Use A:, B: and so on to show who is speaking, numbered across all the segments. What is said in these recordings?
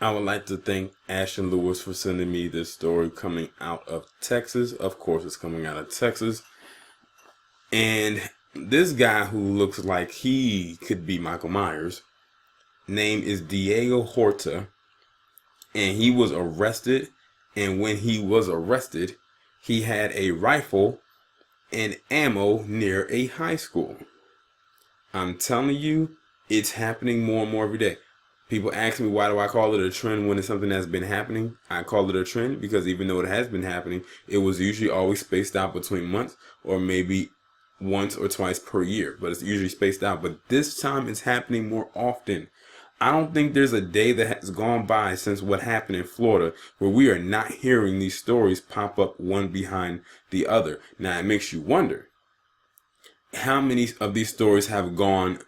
A: I would like to thank Ashton Lewis for sending me this story coming out of Texas. Of course, it's coming out of Texas. And this guy who looks like he could be Michael Myers, name is Diego Horta, and he was arrested. And when he was arrested, he had a rifle and ammo near a high school. I'm telling you, it's happening more and more every day. People ask me, why do I call it a trend when it's something that's been happening? I call it a trend because even though it has been happening, it was usually always spaced out between months or maybe once or twice per year, but it's usually spaced out. But this time it's happening more often. I don't think there's a day that has gone by since what happened in Florida where we are not hearing these stories pop up one behind the other. Now it makes you wonder, how many of these stories have gone,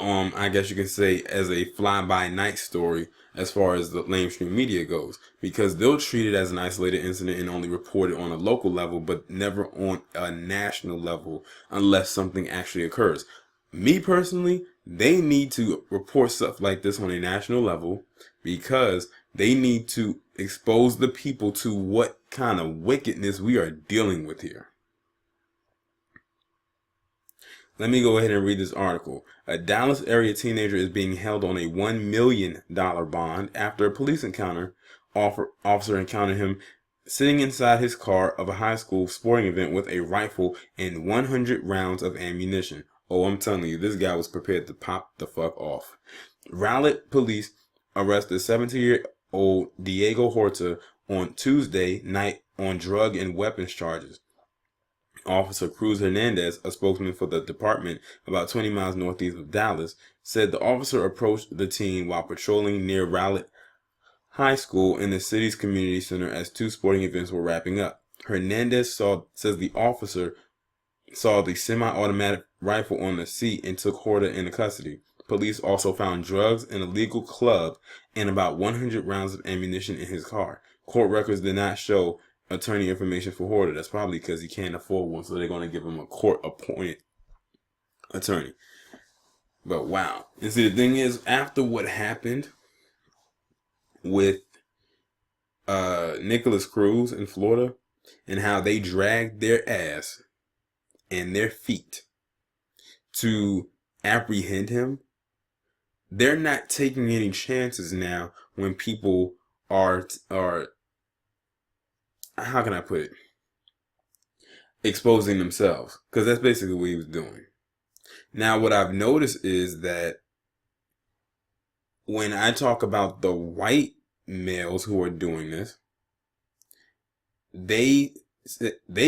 A: I guess you can say, as a fly-by-night story as far as the mainstream media goes, because they'll treat it as an isolated incident and only report it on a local level, but never on a national level unless something actually occurs. Me personally, they need to report stuff like this on a national level because they need to expose the people to what kind of wickedness we are dealing with here. Let me go ahead and read this article. A Dallas area teenager is being held on a $1 million bond after a police officer encountered him sitting inside his car of a high school sporting event with a rifle and 100 rounds of ammunition. Oh, I'm telling you, this guy was prepared to pop the fuck off. Rowlett police arrested 17-year-old Diego Horta on Tuesday night on drug and weapons charges. Officer Cruz Hernandez, a spokesman for the department about 20 miles northeast of Dallas, said the officer approached the teen while patrolling near Rowlett High School in the city's community center as two sporting events were wrapping up. Hernandez says the officer saw the semi-automatic rifle on the seat and took Horta into custody. Police also found drugs, an illegal club, and about 100 rounds of ammunition in his car. Court records did not show attorney information for Horta. That's probably because he can't afford one, so they're going to give him a court-appointed attorney. But wow. And see, the thing is, after what happened with Nicholas Cruz in Florida and how they dragged their ass and their feet to apprehend him, they're not taking any chances now when people are how can I put it, exposing themselves, because that's basically what he was doing. Now what I've noticed is that when I talk about the white males who are doing this, they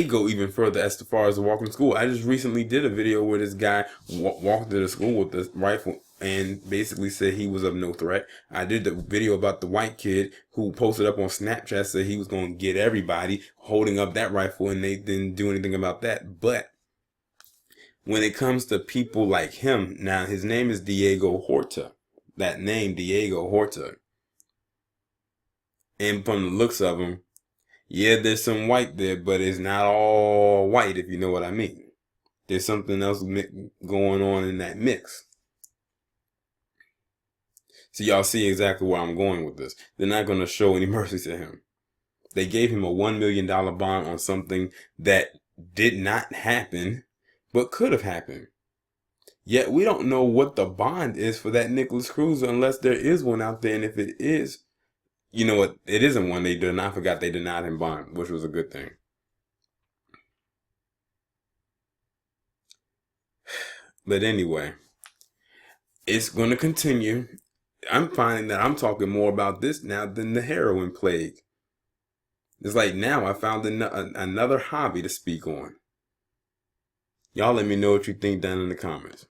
A: go even further as far as walking to school. I just recently did a video where this guy walked to the school with this rifle and basically said he was of no threat. I did the video about the white kid who posted up on Snapchat, said he was going to get everybody holding up that rifle, and they didn't do anything about that. But when it comes to people like him, now his name is Diego Horta. That name, Diego Horta. And from the looks of him, yeah, there's some white there, but it's not all white, if you know what I mean. There's something else going on in that mix. So y'all see exactly where I'm going with this. They're not going to show any mercy to him. They gave him a $1 million bond on something that did not happen, but could have happened. Yet we don't know what the bond is for that Nicholas Cruz unless there is one out there. And if it is, you know what? It isn't one. They did. I forgot they denied him bond, which was a good thing. But anyway, it's going to continue. I'm finding that I'm talking more about this now than the heroin plague. It's like now I found another hobby to speak on. Y'all let me know what you think down in the comments.